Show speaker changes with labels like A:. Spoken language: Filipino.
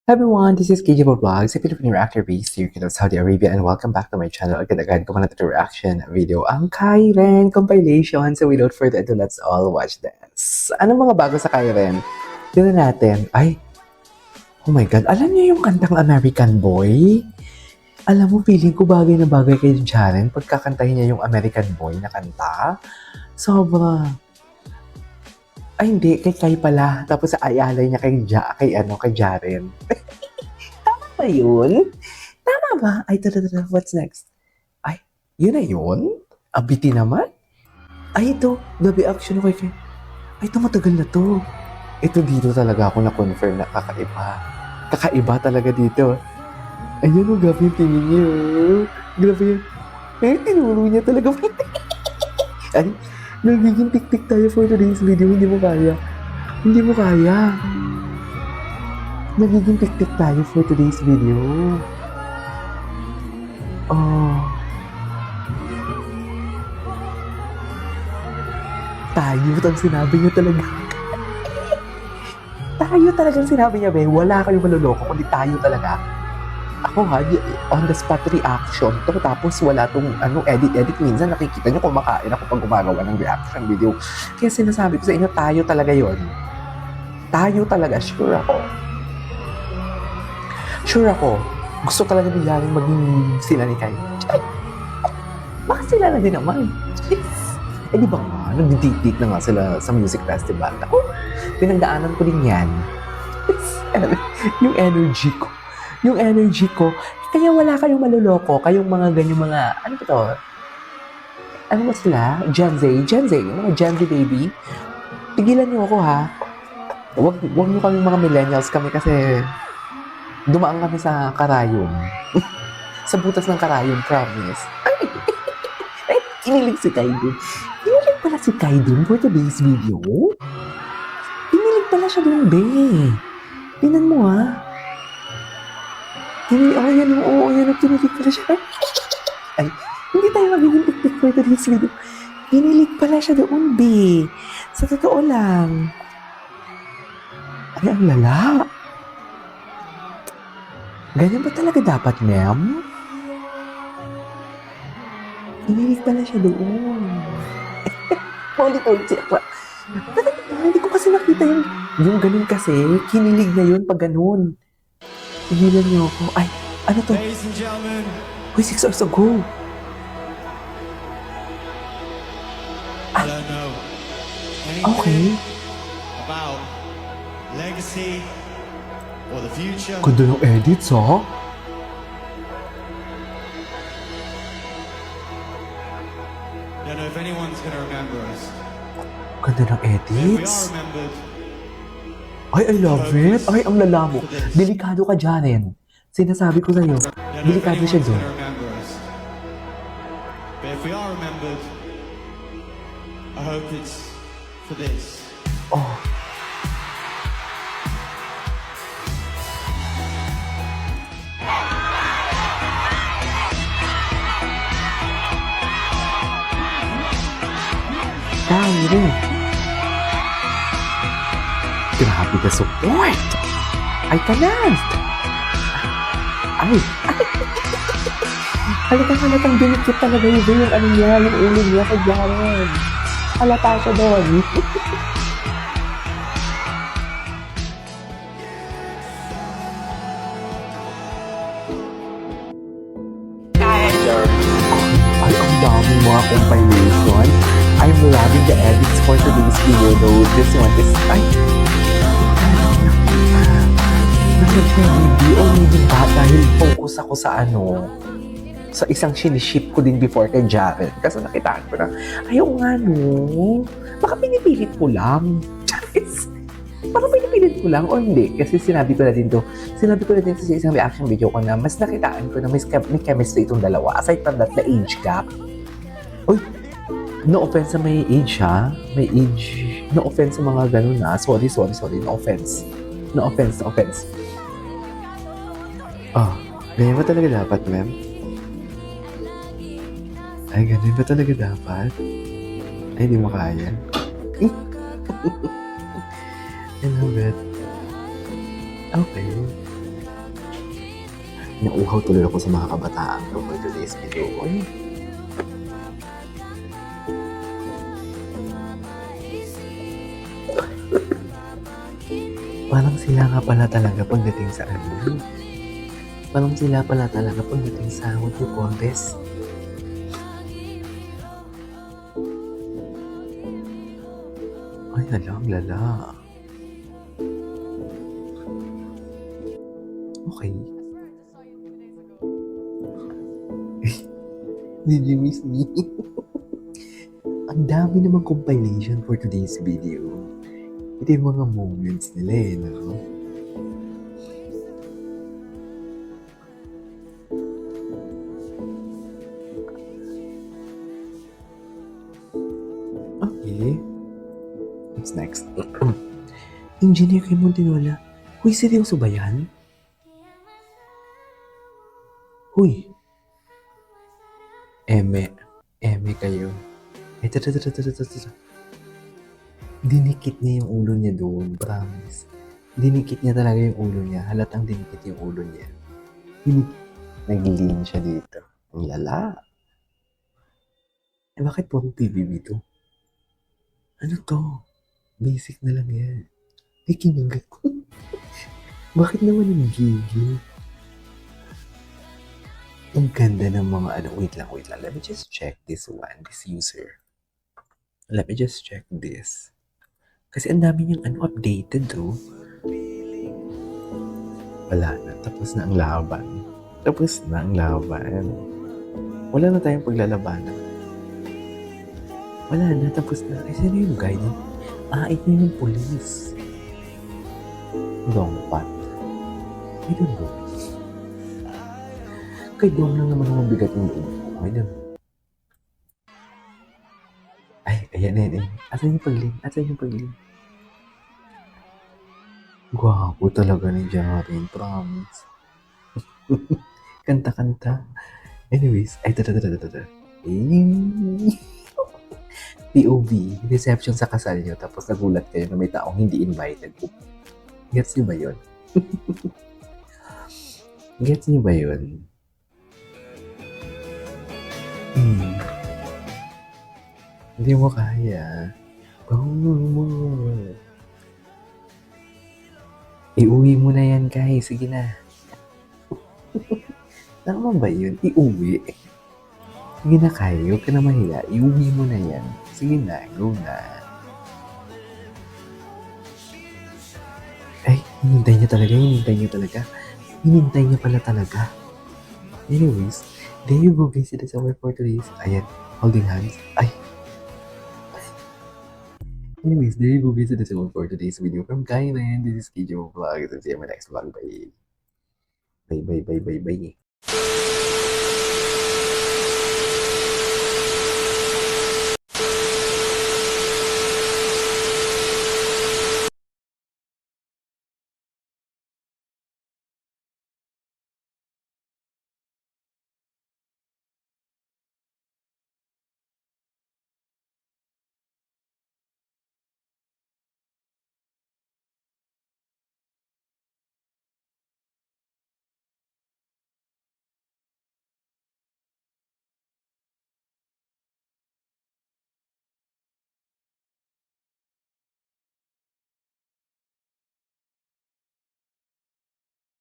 A: Everyone, this is KJ Vlogs, a Filipino reactor based here in Saudi Arabia, and welcome back to my channel. Agad-agad ko na ito reaction video, ang Kairen compilation. So without further ado, let's all watch this. Anong mga bago sa Kairen? Tignan natin. Ay, oh my God, alam niyo yung kantang American Boy? Alam mo, feeling ko bagay na bagay kay Jaren pagkakantahin niya yung American Boy na kanta. Sobra. Ay, hindi. Kay Kai pala. Tapos ayalay niya kay Jaren. Tama ba yun? Tama ba? Ay, what's next? Ay, yun na yun? Abiti naman? Ay, ito. Gabi action kay Kai. Ay, ito matagal na to. Ito dito talaga ako na-confirm na kakaiba. Kakaiba talaga dito. Ayan o, gabi yung tingin niya. Grabe yan. Eh, tinuro niya talaga. Ay, nagiging tik-tik tayo for today's video. Hindi mo kaya. Hindi mo kaya. Nagiging tik-tik tayo for today's video. Oh. Tayo ang sinabi niya talaga. Tayo talagang sinabi niya, be. Wala kayong maluloko, kundi tayo talaga. Ako ha, on the spot reaction to, tapos wala tong edit. Minsan nakikita nyo kumakain ako pag gumagawa ng reaction video. Kaya sinasabi ko sa inyo, tayo talaga yon. Tayo talaga, sure ako. Sure ako. Gusto talaga ni Jaren maging sila ni Kai. Baka sila na din naman. Eh di ba nga, nagdi-date na nga sila sa music festival. Ako, pinagdaanan ko din yan. Yung energy ko. Kaya wala kayong maluloko, kayong mga ganyang mga, ano ba to? Ano ba sila? Gen Z, mga Gen Z baby. Tigilan niyo ako ha. Wag niyo kami mga millennials kami kasi dumaan kami sa karayom. Sa butas ng karayom, promise. Ay, kinilig si Kai dun. Kinilig pala si Kai dun for today's video. Kinilig pala siya dun, be. Tingnan mo ha. Yan, kinilig pala siya. Ay, hindi tayo magiging tik-tik for today's video. Kinilig pala siya doon, be. Sa totoo lang. Ay, ang lala. Ganyan ba talaga dapat, ma'am? Kinilig pala siya doon. Ulit-ulit siya. Hindi ko kasi nakita yung ganun kasi. Kinilig na yun pag ganun. Tigilan niyo ako. Ay, ano to?
B: Ladies and gentlemen,
A: Uy, 6 hours ago.
B: I don't know
A: Okay.
B: anything about legacy or the future.
A: Ganda ng edits, ha?
B: Don't know if anyone's gonna remember us.
A: Ganda ng
B: But if we are
A: edits.
B: remembered,
A: Ay, I love it. Ay, ang lala mo. Delikado ka, Jaren. Sinasabi ko sa'yo.
B: don't know if
A: Delikado siya
B: anyone's
A: doon.
B: gonna remember us. But if we are remembered, I hope it's for this.
A: Oh. Kairen. Grabe ka support. Ay, kanan. Ay. Halatang dinikit talaga yung ano niya, yung ulo niya kay Jaren. Halata siya doon. Ay, ang dami mga compilation. I'm loving the edits for today's video though. This one is, ay, nag-video maybe ba dahil focus ako sa sa isang siniship ko din before kay Jaren. Kasi nakitaan ko na, ayaw nga no, baka pinipilit ko lang. Charis, baka pinipilit ko lang o hindi. Kasi sinabi ko na din sa isang reaction video ko na mas nakitaan ko na may chemistry itong dalawa. Aside from that, the age gap. Uy, no offense sa may age ha. May age. No offense sa mga ganun ha. Sorry. No offense. No offense. Oh, ganyan ba talaga dapat, ma'am? Ay, ganyan ba talaga dapat? Ay, di mo kaya. I love it. Okay. Nauuhaw tuloy ako sa mga kabataan to for today's video. Oy, parang sila nga pala talaga pagdating sa ano. Parang sila pala talaga pagdating sa what you call this. Ay, alam, lala. Okay. Did you miss me? Ang dami namang compilation for today's video. Ito yung mga moments nila eh, no? Okay. What's next? Engineer kay Montinola. Huy, seryoso ba yan? Huy. Eme. Eme kayo. Ito. Dinikit niya yung ulo niya doon, promise. Dinikit niya talaga yung ulo niya. Halatang dinikit yung ulo niya. Nag-lean siya dito. Ang lala. Eh, bakit po PBB to? Ano to? Basic na lang yan. Eh, kinagat ko. Bakit naman nagigil? Ang ganda ng mga ano. Wait lang. Let me just check this one. This user. Let me just check this. Kasi ang dami niyang ano, updated oh. Wala na. Tapos na ang laban. Wala na tayong paglalabanan. Wala na. Tapos na. Eh, sino yung guy niya? Ito yung police. Dongpat. I don't know. Kay Dong lang naman ang mabigat yung loob ko. I don't know. Ay, ayan. Asan yung paglin? Gwapo talaga ni Jaren, promise. Kanta. Anyways, ay, ito. POV, reception sa kasal niyo, tapos nagulat kayo na may taong hindi invited. Gets niyo ba yun? Hindi mo kaya. Iuwi mo na yan, Kai. Sige na. Tama ba yun? Iuwi. Sige na, Kai. Huwag ka na mahiya. Iuwi mo na yan. Sige na. Go na. Ay, hinintay niya pala talaga. Anyways, there you go, guys. It is our for today's. Ayan. Holding hands. Ay. Anyways, there you go, guys. It is all for today's video from Kailan. This is Kijo Vlog. See you in my next vlog. Bye. Bye.